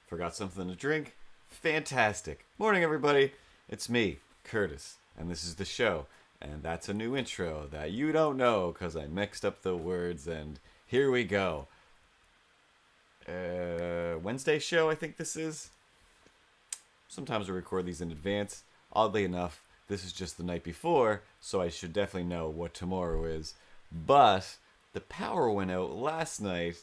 Forgot something to drink? Fantastic. Morning, everybody. It's me, Curtis, and this is the show. And that's a new intro that you don't know because I mixed up the words, and here we go. Wednesday show, I think this is. Sometimes I record these in advance. Oddly enough, this is just the night before, so I should definitely know what tomorrow is. But the power went out last night,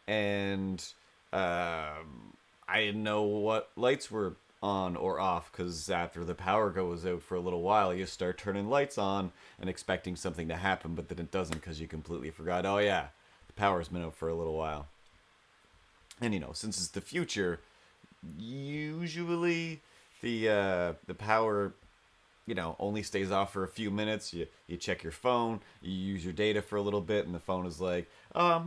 and I didn't know what lights were on or off, because after the power goes out for a little while, you start turning lights on and expecting something to happen, but then it doesn't because you completely forgot, oh yeah, the power's been out for a little while. And since it's the future, usually the power only stays off for a few minutes. You check your phone, you use your data for a little bit, and the phone is like, no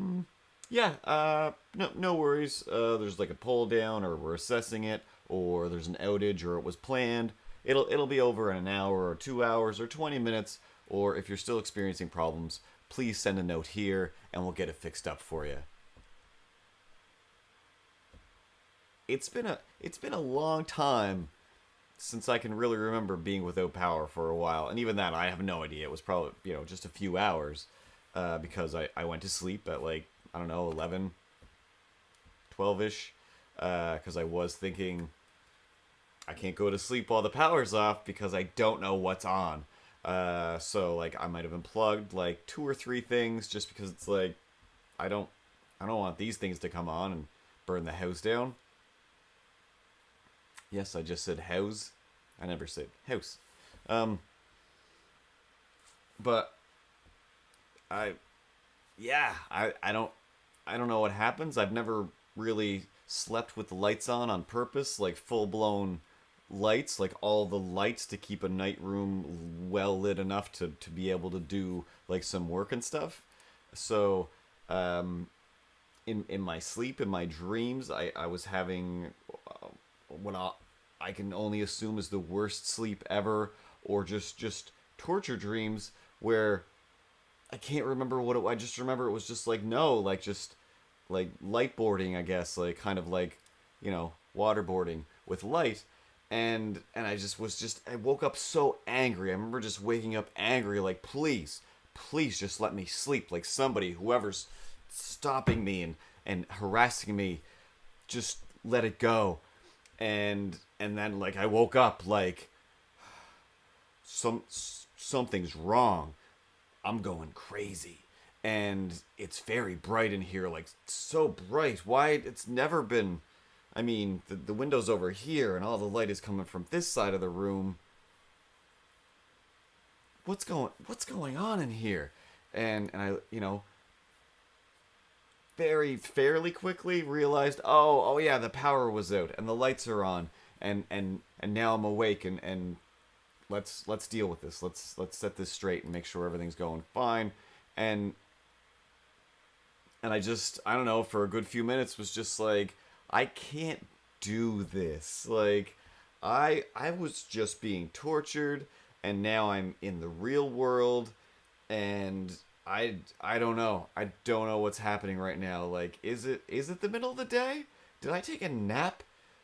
worries. There's like a pull down, or we're assessing it, or there's an outage, or it was planned. It'll be over in an hour, or 2 hours, or 20 minutes. Or if you're still experiencing problems, please send a note here, and we'll get it fixed up for you. It's been a long time since I can really remember being without power for a while, and even that I have no idea. It was probably just a few hours, because I went to sleep at like, I don't know, 11, 12ish, because I was thinking I can't go to sleep while the power's off because I don't know what's on. So like I might have unplugged like 2 or 3 things just because it's like I don't want these things to come on and burn the house down. Yes, I just said house. I never said house. But I don't know what happens. I've never really slept with the lights on purpose, like full blown lights, like all the lights to keep a night room well lit enough to be able to do like some work and stuff. So, in my sleep, in my dreams, I was having what I can only assume is the worst sleep ever, or just torture dreams where I can't remember what I just remember it was just like just like light boarding, I guess, like kind of like waterboarding with light, and I woke up so angry. I remember just waking up angry, like please just let me sleep, like somebody, whoever's stopping me and harassing me, just let it go. And then like I woke up like something's wrong. I'm going crazy. And it's very bright in here, like so bright. Why it's never been, I mean, the window's over here and all the light is coming from this side of the room. What's going on in here? And I, very fairly quickly realized, oh yeah, the power was out and the lights are on, and now I'm awake, and let's deal with this. Let's set this straight and make sure everything's going fine. And I don't know, for a good few minutes was just like, I can't do this. Like I was just being tortured, and now I'm in the real world, and I don't know. I don't know what's happening right now. Like, is it the middle of the day? Did I take a nap?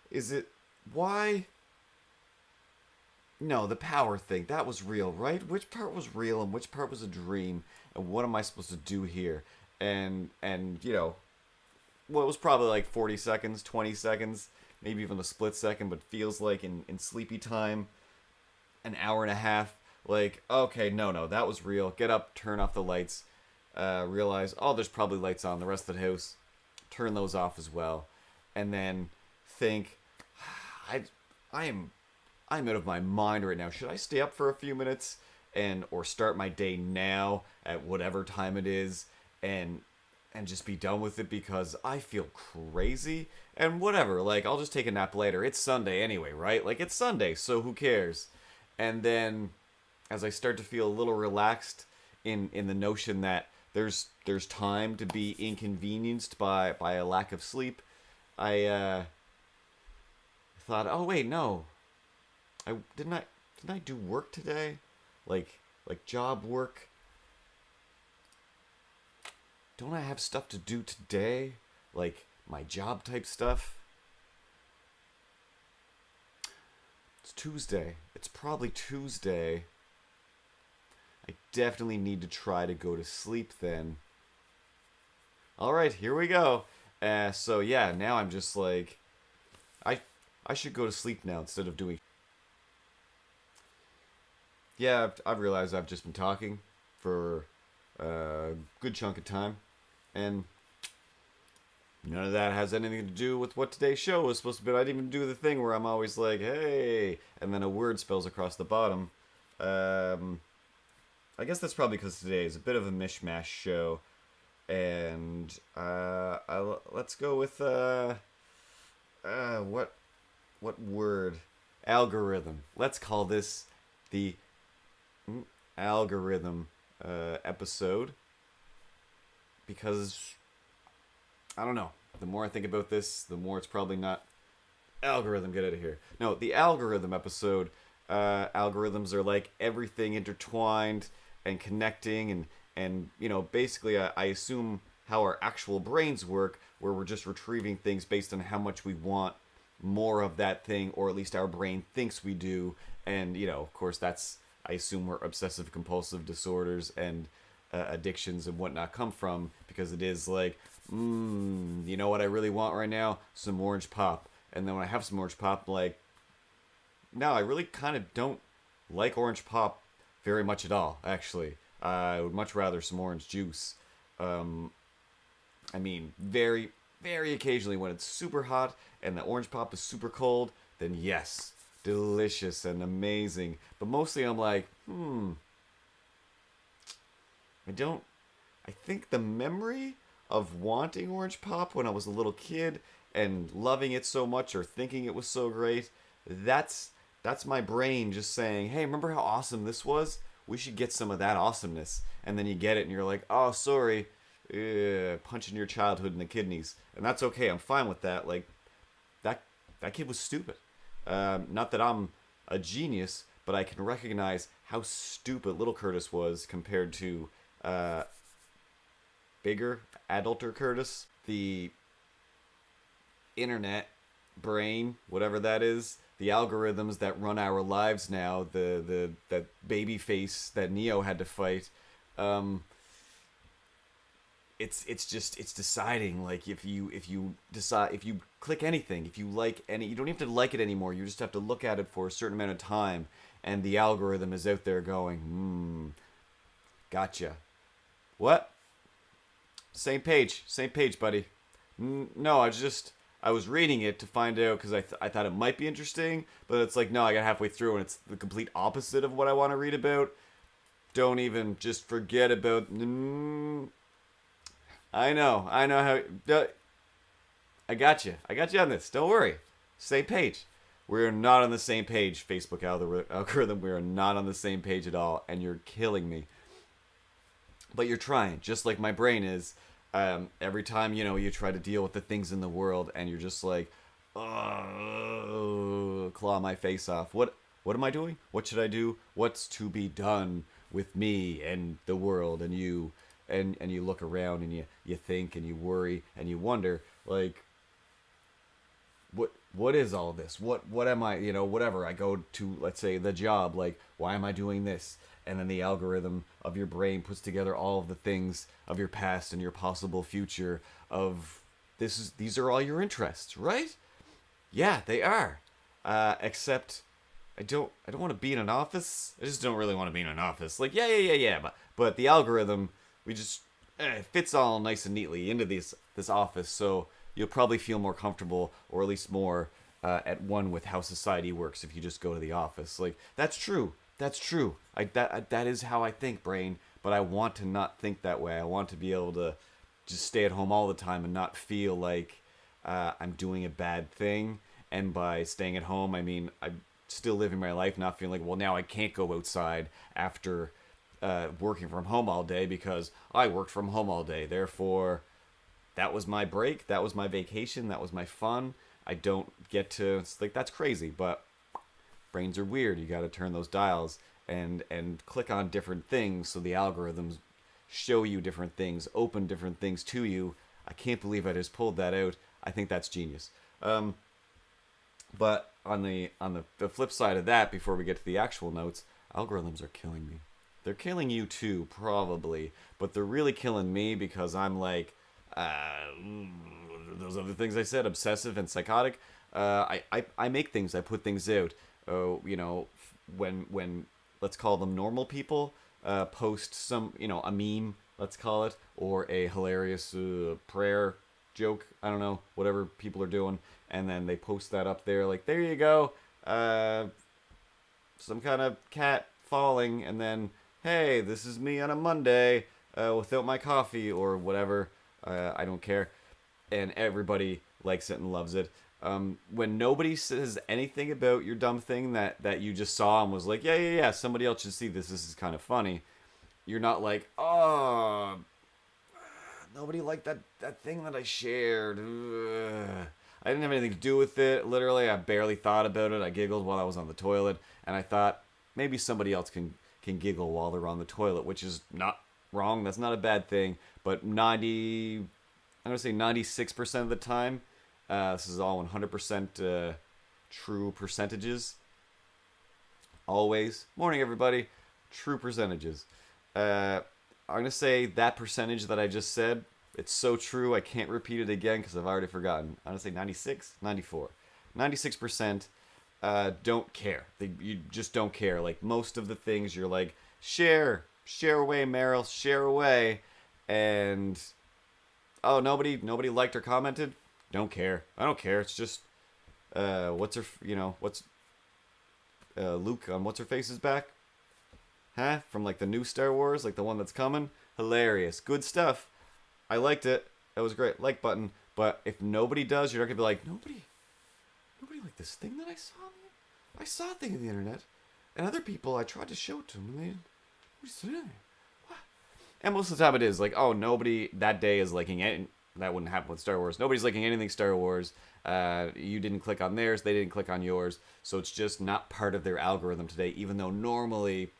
Is it why? No, the power thing, that was real, right? Which part was real and which part was a dream? And what am I supposed to do here? And well, it was probably like 40 seconds, 20 seconds, maybe even a split second, but feels like in sleepy time, an hour and a half. Like, okay, no, that was real. Get up, turn off the lights, realize, oh, there's probably lights on the rest of the house. Turn those off as well. And then think, I'm out of my mind right now. Should I stay up for a few minutes or start my day now at whatever time it is and just be done with it because I feel crazy? And whatever, like, I'll just take a nap later. It's Sunday anyway, right? Like, it's Sunday, so who cares? And then as I start to feel a little relaxed in the notion that there's time to be inconvenienced by a lack of sleep, I thought, oh wait, no, didn't I do work today, like job work? Don't I have stuff to do today, like my job type stuff? Tuesday. It's probably Tuesday. I definitely need to try to go to sleep then. All right, here we go. So yeah, now I'm just like, I I should go to sleep now instead of doing. Yeah, I've realized I've just been talking for a good chunk of time, and none of that has anything to do with what today's show was supposed to be. I didn't even do the thing where I'm always like, "Hey," and then a word spells across the bottom. Um, I guess that's probably because today is a bit of a mishmash show, and let's go with what word? Algorithm. Let's call this the algorithm episode because I don't know. The more I think about this, the more it's probably not algorithm. Get out of here. No, the algorithm episode. Algorithms are like everything intertwined and connecting, and basically, I assume how our actual brains work, where we're just retrieving things based on how much we want more of that thing, or at least our brain thinks we do. And of course, that's I assume where obsessive compulsive disorders and addictions and whatnot come from, because it is like, you know what I really want right now? Some orange pop. And then when I have some orange pop, I'm like, no, I really kind of don't like orange pop very much at all, actually. I would much rather some orange juice. I mean, very, very occasionally when it's super hot and the orange pop is super cold, then yes, delicious and amazing. But mostly I'm like, I think the memory of wanting orange pop when I was a little kid and loving it so much or thinking it was so great, that's my brain just saying, hey, remember how awesome this was? We should get some of that awesomeness. And then you get it and you're like, oh, sorry, punching your childhood in the kidneys. And that's okay. I'm fine with that. Like, that kid was stupid. Not that I'm a genius, but I can recognize how stupid little Curtis was compared to bigger, adulter Curtis. The internet brain, whatever that is, the algorithms that run our lives now, that baby face that Neo had to fight, it's deciding, like, if you decide, if you click anything, if you like any, you don't have to like it anymore, you just have to look at it for a certain amount of time, and the algorithm is out there going, gotcha. What? Same page, buddy. No, I was reading it to find out because I thought it might be interesting, but it's like, no, I got halfway through and it's the complete opposite of what I want to read about. Don't even, just forget about. I know how. I got you on this. Don't worry. Same page. We're not on the same page, Facebook algorithm. We are not on the same page at all, and you're killing me. But you're trying, just like my brain is. Every time, you try to deal with the things in the world and you're just like, oh, claw my face off. What am I doing? What should I do? What's to be done with me and the world and you? And you look around and you think and you worry and you wonder, like, what is all this? What am I, whatever. I go to, let's say, the job, like, why am I doing this? And then the algorithm of your brain puts together all of the things of your past and your possible future of these are all your interests, right? Yeah, they are. Except I don't want to be in an office. I just don't really want to be in an office. Like, yeah. But the algorithm, we just it fits all nice and neatly into this office, so you'll probably feel more comfortable, or at least more at one with how society works if you just go to the office. Like, that's true. That's true. That is how I think, brain. But I want to not think that way. I want to be able to just stay at home all the time and not feel like I'm doing a bad thing. And by staying at home, I mean I'm still living my life, not feeling like, well, now I can't go outside after working from home all day because I worked from home all day. Therefore, that was my break. That was my vacation. That was my fun. I don't get to. It's like, that's crazy, but. Brains are weird. You got to turn those dials and click on different things so the algorithms show you different things, open different things to you. I can't believe I just pulled that out. I think that's genius. But the flip side of that, before we get to the actual notes, algorithms are killing me. They're killing you too, probably, but they're really killing me because I'm like, those other things I said, obsessive and psychotic. I make things, I put things out. When let's call them normal people, post some, a meme, let's call it, or a hilarious prayer joke, I don't know, whatever people are doing, and then they post that up there, like, there you go, some kind of cat falling, and then, hey, this is me on a Monday, without my coffee, or whatever, I don't care, and everybody likes it and loves it. When nobody says anything about your dumb thing that you just saw and was like, yeah, somebody else should see this is kind of funny, you're not like, oh, nobody liked that thing that I shared. Ugh. I didn't have anything to do with it. Literally, I barely thought about it. I giggled while I was on the toilet, and I thought maybe somebody else can giggle while they're on the toilet, which is not wrong. That's not a bad thing. But I'm gonna say 96% of the time, this is all 100% true percentages. Always. Morning, everybody. True percentages. I'm gonna say that percentage that I just said, it's so true I can't repeat it again because I've already forgotten. I'm gonna say 96, 94. 96% don't care. You just don't care. Like most of the things you're like, share away, Meryl, share away, and oh, nobody liked or commented. Don't care. I don't care. It's just what's Luke on what's her face's back? Huh? From like the new Star Wars, like the one that's coming. Hilarious. Good stuff. I liked it. That was great. Like button. But if nobody does, you're not gonna be like, nobody liked this thing that I saw. I saw a thing on the internet, and other people I tried to show it to them, and they didn't. What is it? What? And most of the time it is like, oh, nobody that day is liking it. That wouldn't happen with Star Wars. Nobody's liking anything Star Wars. You didn't click on theirs. They didn't click on yours. So it's just not part of their algorithm today, even though normally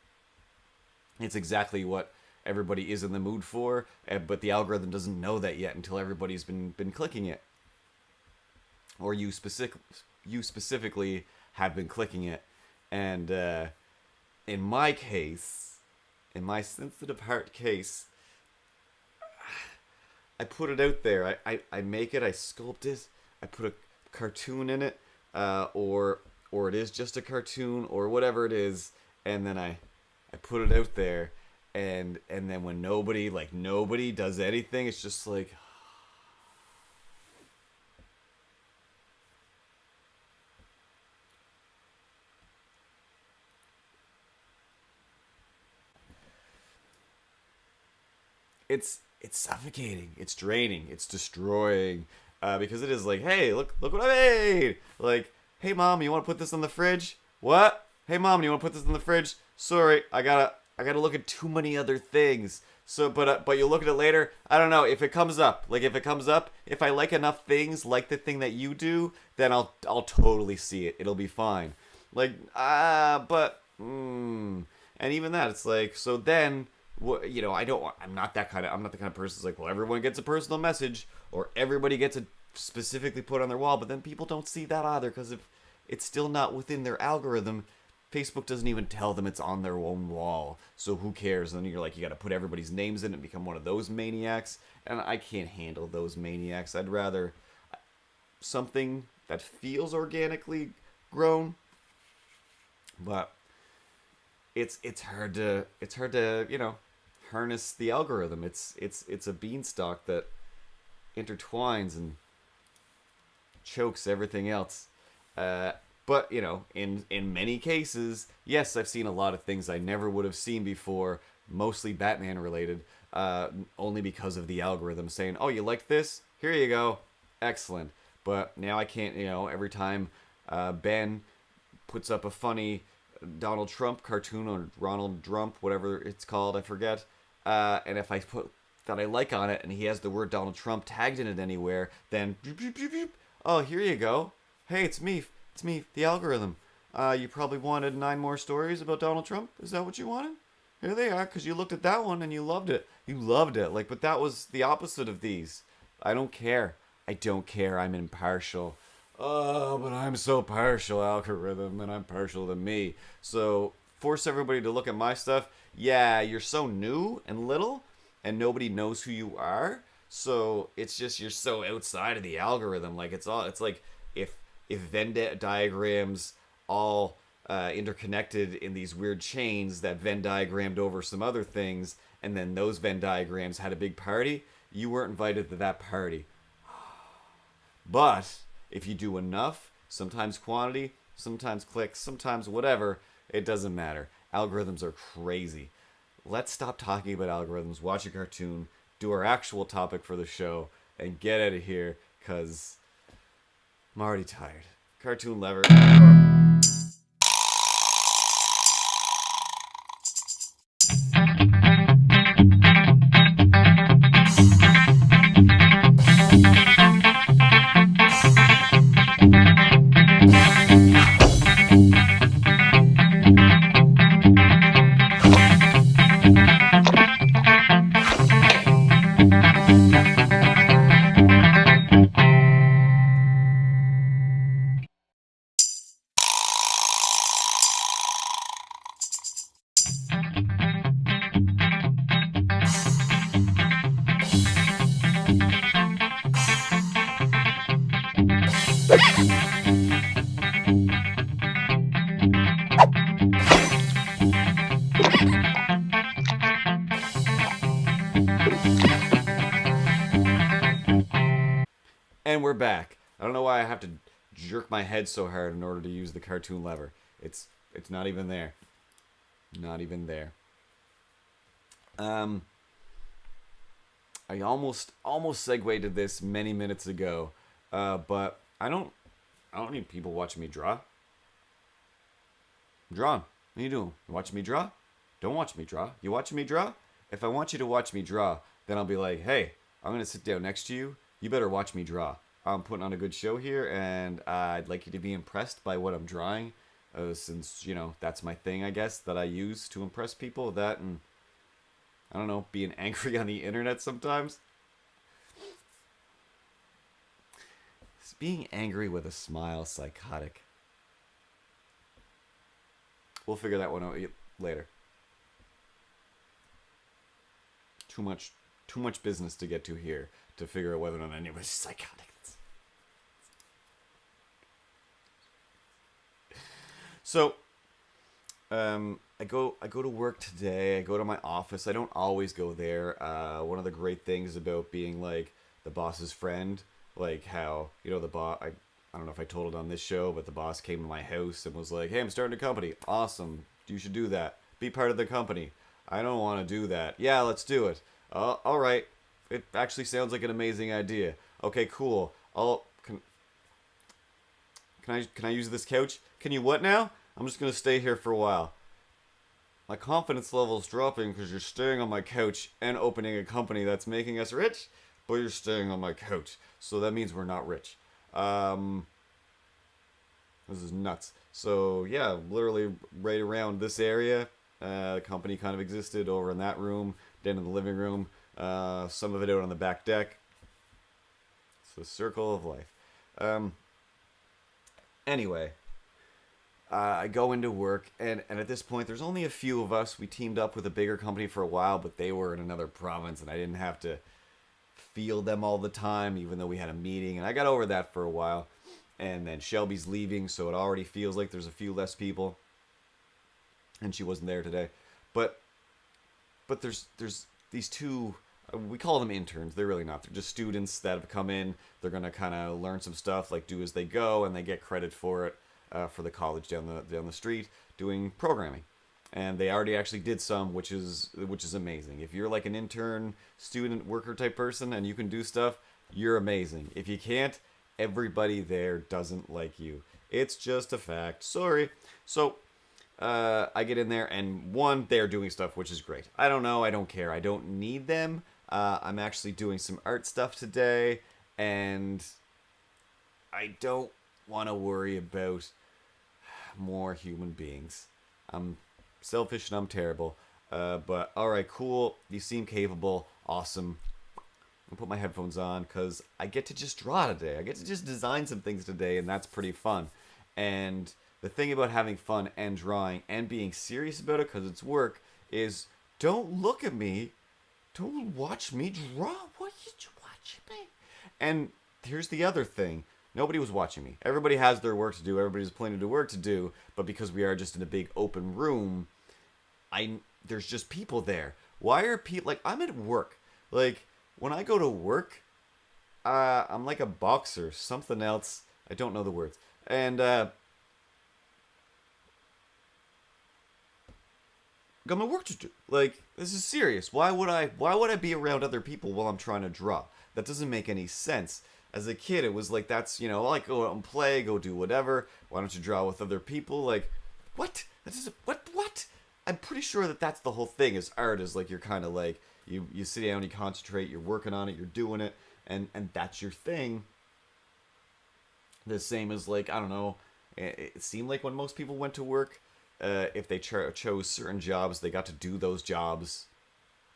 it's exactly what everybody is in the mood for, but the algorithm doesn't know that yet until everybody's been clicking it, or you specifically have been clicking it. And in my case, in my sensitive heart case, I put it out there. I make it. I sculpt it. I put a cartoon in it, or it is just a cartoon, or whatever it is, and then I put it out there. And then when nobody does anything, it's just like, it's suffocating, it's draining, it's destroying, because it is like, hey, look what I made. Like, hey mom, you want to put this in the fridge? What? Hey mom, you want to put this in the fridge? Sorry, I gotta look at too many other things. So, but you'll look at it later. I don't know if it comes up. Like if I like enough things, like the thing that you do, then I'll totally see it. It'll be fine. Like and even that, it's like, so then, I'm not the kind of person that's like, well, everyone gets a personal message or everybody gets it specifically put on their wall. But then people don't see that either because if it's still not within their algorithm. Facebook doesn't even tell them it's on their own wall, so who cares? And then you're like, you got to put everybody's names in and become one of those maniacs, and I can't handle those maniacs. I'd rather something that feels organically grown, but it's hard to harness the algorithm. It's a beanstalk that intertwines and chokes everything else. But, in many cases, yes, I've seen a lot of things I never would have seen before, mostly Batman related, only because of the algorithm saying, oh, you like this? Here you go. Excellent. But now I can't, every time Ben puts up a funny Donald Trump cartoon or Ronald Trump, whatever it's called, I forget, and if I put that I like on it and he has the word Donald Trump tagged in it anywhere, then, oh, here you go. Hey, it's me. It's me, the algorithm. You probably wanted 9 more stories about Donald Trump? Is that what you wanted? Here they are, because you looked at that one and you loved it. You loved it. Like, but that was the opposite of these. I don't care. I don't care. I'm impartial. Oh, but I'm so partial, algorithm, and I'm partial to me. So force everybody to look at my stuff. Yeah, you're so new and little, and nobody knows who you are. So it's just you're so outside of the algorithm. Like it's like if Venn diagrams all interconnected in these weird chains that Venn diagrammed over some other things, and then those Venn diagrams had a big party. You weren't invited to that party. But if you do enough, sometimes quantity, sometimes clicks, sometimes whatever, it doesn't matter. Algorithms are crazy. Let's stop talking about algorithms, watch a cartoon, do our actual topic for the show, and get out of here, because I'm already tired. Cartoon lever. And we're back. I don't know why I have to jerk my head so hard in order to use the cartoon lever. It's not even there. Not even there. I almost segued to this many minutes ago, but I don't need people watching me draw. I'm drawing. What are you doing? You watching me draw? Don't watch me draw. You watching me draw? If I want you to watch me draw, then I'll be like, hey, I'm gonna sit down next to you. You better watch me draw. I'm putting on a good show here, and I'd like you to be impressed by what I'm drawing, since that's my thing, I guess, that I use to impress people. That and I don't know, being angry on the internet sometimes. Being angry with a smile, psychotic. We'll figure that one out later. Too much business to get to here to figure out whether or not anybody's psychotic. So, I go to work today. I go to my office. I don't always go there. One of the great things about being like the boss's friend, like how the boss. I don't know if I told it on this show, but the boss came to my house and was like, "Hey, I'm starting a company. Awesome. You should do that. Be part of the company." I don't want to do that. Yeah, let's do it. All right. It actually sounds like an amazing idea. Okay, cool. Can I use this couch? Can you what now? I'm just gonna stay here for a while. My confidence level is dropping because you're staying on my couch and opening a company that's making us rich, but you're staying on my couch, so that means we're not rich. This is nuts. So yeah, literally right around this area, the company kind of existed over in that room, then in the living room, some of it out on the back deck. It's the circle of life. Anyway, I go into work, and at this point, there's only a few of us. We teamed up with a bigger company for a while, but they were in another province, and I didn't have to field them all the time, even though we had a meeting, and I got over that for a while. And then Shelby's leaving, so it already feels like there's a few less people, and she wasn't there today. But there's these two. We call them interns. They're really not. They're just students that have come in. They're gonna kind of learn some stuff, like do as they go, and they get credit for it for the college down the street doing programming. And they already actually did some, which is amazing. If you're like an intern, student, worker type person, and you can do stuff, you're amazing. If you can't, everybody there doesn't like you. It's just a fact. Sorry. So I get in there, and one, they're doing stuff, which is great. I don't know. I don't care. I don't need them. I'm actually doing some art stuff today, and I don't want to worry about more human beings. I'm selfish and I'm terrible. But all right, cool. You seem capable. Awesome. and put my headphones on because I get to just draw today. I get to just design some things today, and that's pretty fun. And the thing about having fun and drawing and being serious about it because it's work is don't look at me. Don't watch me draw. What are you watching me? And here's the other thing. Nobody was watching me. Everybody has their work to do. Everybody's plenty of work to do. But because we are just in a big open room, there's just people there. Why are people like I'm at work? Like when I go to work, I'm like a boxer, something else. I don't know the words. And got my work to do. Like this is serious. Why would I be around other people while I'm trying to draw? That doesn't make any sense. As a kid, it was like that's like go out and play, go do whatever. Why don't you draw with other people? Like what? What? I'm pretty sure that's the whole thing. Is art is like you're kind of like you sit down, you concentrate, you're working on it, you're doing it, and that's your thing. The same as like I don't know. It seemed like when most people went to work, if they chose certain jobs, they got to do those jobs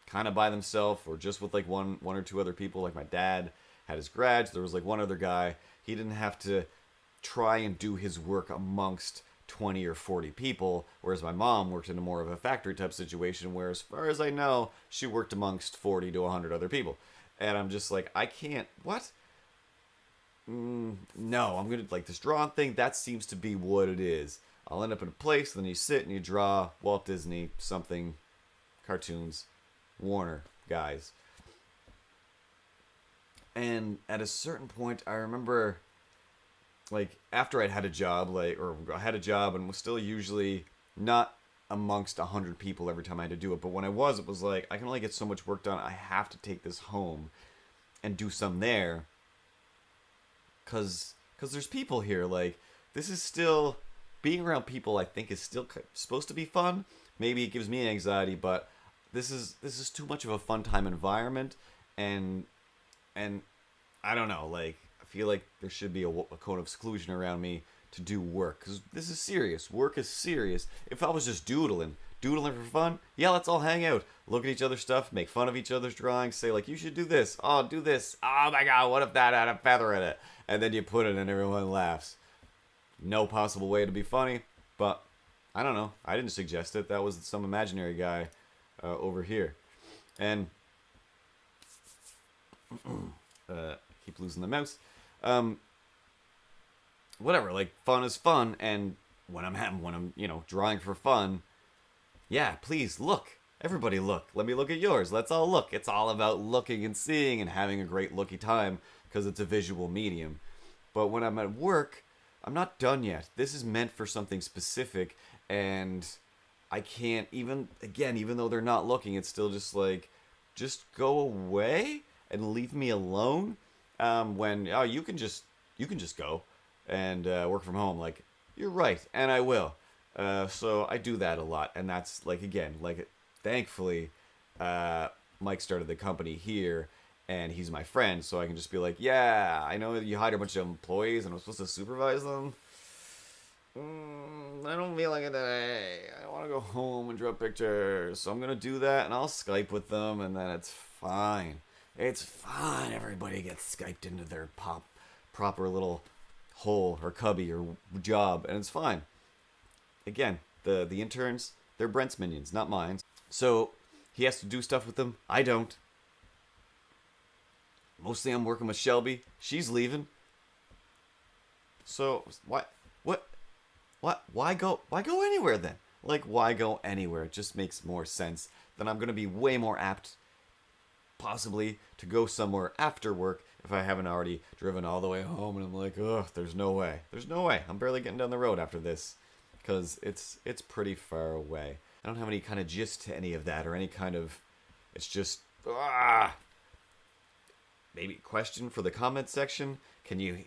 kind of by themselves or just with like one or two other people. Like my dad had his garage. There was like one other guy. He didn't have to try and do his work amongst 20 or 40 people, whereas my mom worked in a more of a factory type situation where, as far as I know, she worked amongst 40 to 100 other people. And I'm just like, I can't, what? No, I'm gonna, like, this drawing thing, that seems to be what it is. I'll end up in a place, then you sit and you draw Walt Disney, something, cartoons, Warner guys. And at a certain point, I remember, like, after I'd had a job, I had a job and was still usually not amongst 100 people every time I had to do it. But when I was, it was like, I can only get so much work done. I have to take this home and do some there. Because there's people here. Like, this is still, being around people, I think, is still supposed to be fun. Maybe it gives me anxiety, but this is too much of a fun time environment. And I don't know, like, I feel like there should be a code of exclusion around me to do work. Because this is serious. Work is serious. If I was just doodling for fun, yeah, let's all hang out. Look at each other's stuff, make fun of each other's drawings, say, like, you should do this. Oh, do this. Oh, my God, what if that had a feather in it? And then you put it and everyone laughs. No possible way to be funny, but I don't know. I didn't suggest it. That was some imaginary guy over here. And keep losing the mouse. Whatever, like, fun is fun, and when I'm drawing for fun, yeah, please look. Everybody look. Let me look at yours. Let's all look. It's all about looking and seeing and having a great looky time because it's a visual medium. But when I'm at work, I'm not done yet. This is meant for something specific, and I can't even though they're not looking, it's still just like, just go away and leave me alone. You can just go and work from home. Like, you're right, and I will. So I do that a lot, and that's like, again, like, thankfully, Mike started the company here, and he's my friend, so I can just be like, yeah, I know you hired a bunch of employees, and I'm supposed to supervise them. I don't feel like it today. I want to go home and draw pictures, so I'm gonna do that, and I'll Skype with them, and then it's fine. It's fine. Everybody gets Skyped into their proper little hole or cubby or job, and it's fine. Again, the interns, they're Brent's minions, not mine. So he has to do stuff with them. I don't. Mostly I'm working with Shelby. She's leaving. So why go anywhere then? Like, why go anywhere? It just makes more sense. Then I'm gonna be way more apt, possibly, to go somewhere after work if I haven't already driven all the way home and I'm like, ugh, there's no way. I'm barely getting down the road after this. Because it's pretty far away. I don't have any kind of gist to any of that or any kind of... It's just... Maybe question for the comment section. Can you,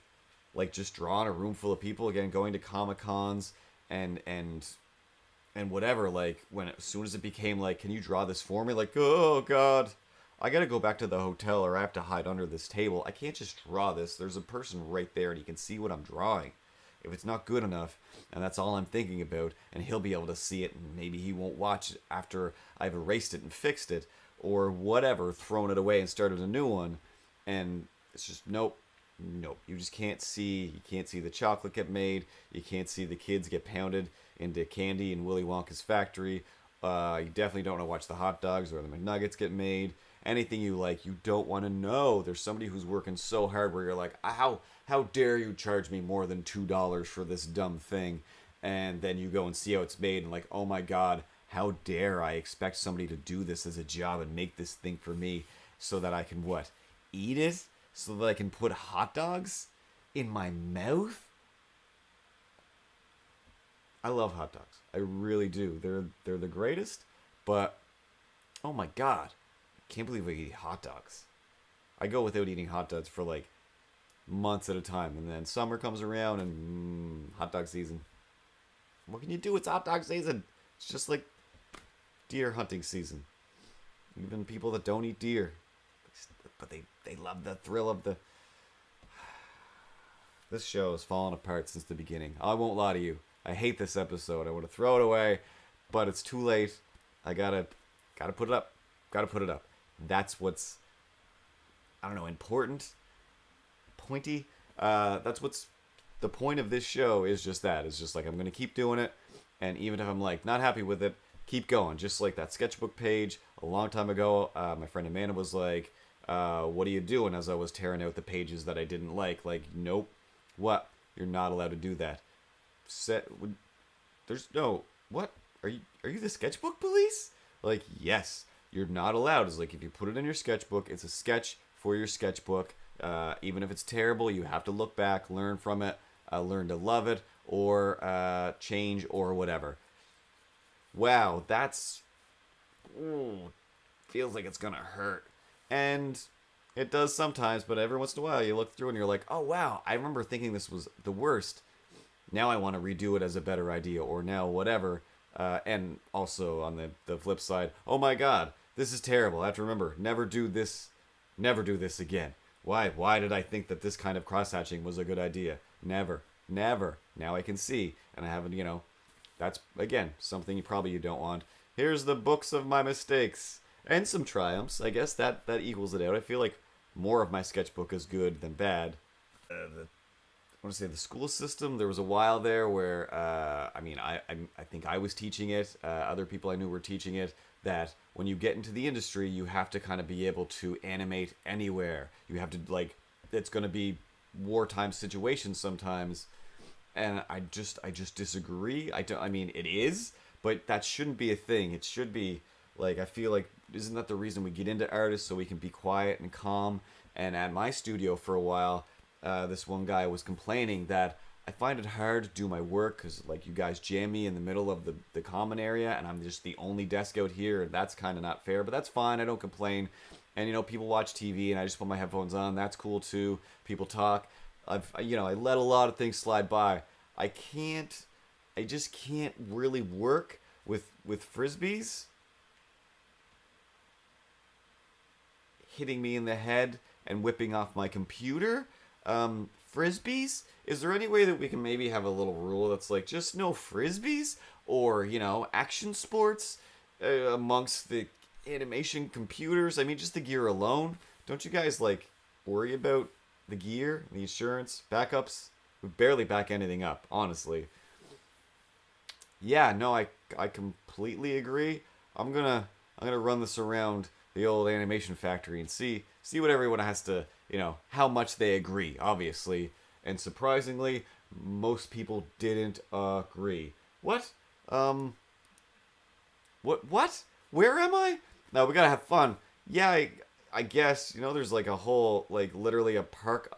like, just draw in a room full of people? Again, going to Comic-Cons and whatever. Like, as soon as it became like, can you draw this for me? Like, oh, God. I gotta go back to the hotel or I have to hide under this table. I can't just draw this. There's a person right there and he can see what I'm drawing. If it's not good enough, and that's all I'm thinking about, and he'll be able to see it, and maybe he won't watch it after I've erased it and fixed it, or whatever, thrown it away and started a new one, And it's just nope, nope. You just can't see. You can't see the chocolate get made. You can't see the kids get pounded into candy in Willy Wonka's factory. You definitely don't want to watch the hot dogs or the McNuggets get made. Anything you like, you don't want to know. There's somebody who's working so hard where you're like, how dare you charge me more than $2 for this dumb thing? And then you go and see how it's made and like, oh my god, how dare I expect somebody to do this as a job and make this thing for me so that I can what? Eat it? So that I can put hot dogs in my mouth? I love hot dogs. I really do. They're the greatest, but oh my god. I can't believe I eat hot dogs. I go without eating hot dogs for like months at a time, and then summer comes around and hot dog season. What can you do? It's hot dog season. It's just like deer hunting season. Even people that don't eat deer, but they love the thrill of the. This show has fallen apart since the beginning. I won't lie to you. I hate this episode. I want to throw it away, but it's too late. I gotta put it up. Gotta put it up. That's what's, I don't know, important, pointy. That's what's the point of this show is just that. It's just like I'm gonna keep doing it, and even if I'm like not happy with it, keep going. Just like that sketchbook page a long time ago. My friend Amanda was like, "What are you doing?" As I was tearing out the pages that I didn't like. Like, nope. What? You're not allowed to do that. There's no what? Are you the sketchbook police? Like, yes, you're not allowed. It's like if you put it in your sketchbook, it's a sketch for your sketchbook. Even if it's terrible, you have to look back, learn from it, learn to love it, or change or whatever. Wow, that's feels like it's gonna hurt, and it does sometimes. But every once in a while, you look through and you're like, oh wow, I remember thinking this was the worst. Now I want to redo it as a better idea, or now whatever. And also on the flip side, oh my god, this is terrible. I have to remember, never do this again. Why did I think that this kind of cross-hatching was a good idea? Never. Now I can see, and I haven't, that's, again, something you don't want. Here's the books of my mistakes. And some triumphs. I guess that equals it out. I feel like more of my sketchbook is good than bad. I want to say the school system. There was a while there where, I think I was teaching it. Other people I knew were teaching it. That when you get into the industry, you have to kind of be able to animate anywhere. You have to it's going to be wartime situations sometimes, and I just disagree. It is, but that shouldn't be a thing. It should be like, I feel like, isn't that the reason we get into artists, so we can be quiet and calm? And at my studio for a while, this one guy was complaining that I find it hard to do my work because, like, you guys jam me in the middle of the common area, and I'm just the only desk out here, and that's kind of not fair, but that's fine. I don't complain. And, people watch TV, and I just put my headphones on. That's cool, too. People talk. I let a lot of things slide by. I just can't really work with Frisbees hitting me in the head and whipping off my computer. Frisbees? Is there any way that we can maybe have a little rule that's like, just no Frisbees? Or, action sports amongst the animation computers? I mean, just the gear alone. Don't you guys, worry about the gear, the insurance, backups? We barely back anything up, honestly. Yeah, no, I completely agree. I'm gonna run this around the old animation factory and see what everyone has to, how much they agree, obviously. And surprisingly, most people didn't agree. What? What? Where am I? No, we gotta have fun. Yeah, I guess, there's a whole, literally a park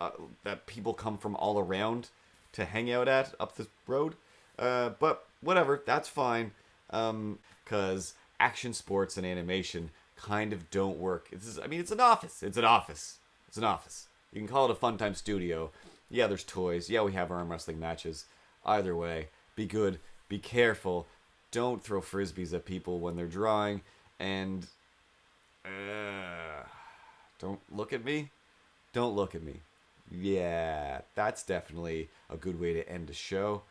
that people come from all around to hang out at up the road. But whatever, that's fine. 'Cause action sports and animation kind of don't work. It's an office. It's an office. You can call it a fun time studio. Yeah, there's toys. Yeah, we have arm wrestling matches. Either way, be good, be careful. Don't throw frisbees at people when they're drawing, and don't look at me. Don't look at me. Yeah, that's definitely a good way to end a show.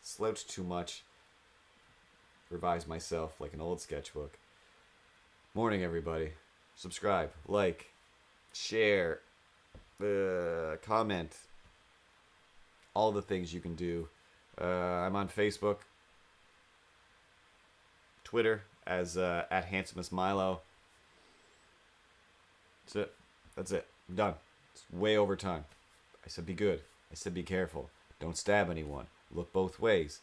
Slouch too much. Revise myself like an old sketchbook. Morning, everybody. subscribe, like, share, comment, all the things you can do. I'm on Facebook, Twitter as at Handsomest Milo. That's it. I'm done. It's way over time. I said be good. I said be careful. Don't stab anyone. Look both ways.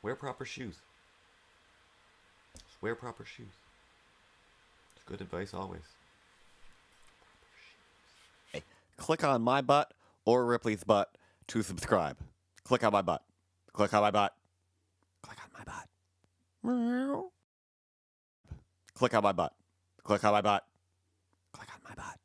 Wear proper shoes. Just wear proper shoes. It's good advice always. Hey, click on my butt or Ripley's butt to subscribe. Click on my butt. Click on my butt. Click on my butt. Click on my butt. Click on my butt. Click on my butt.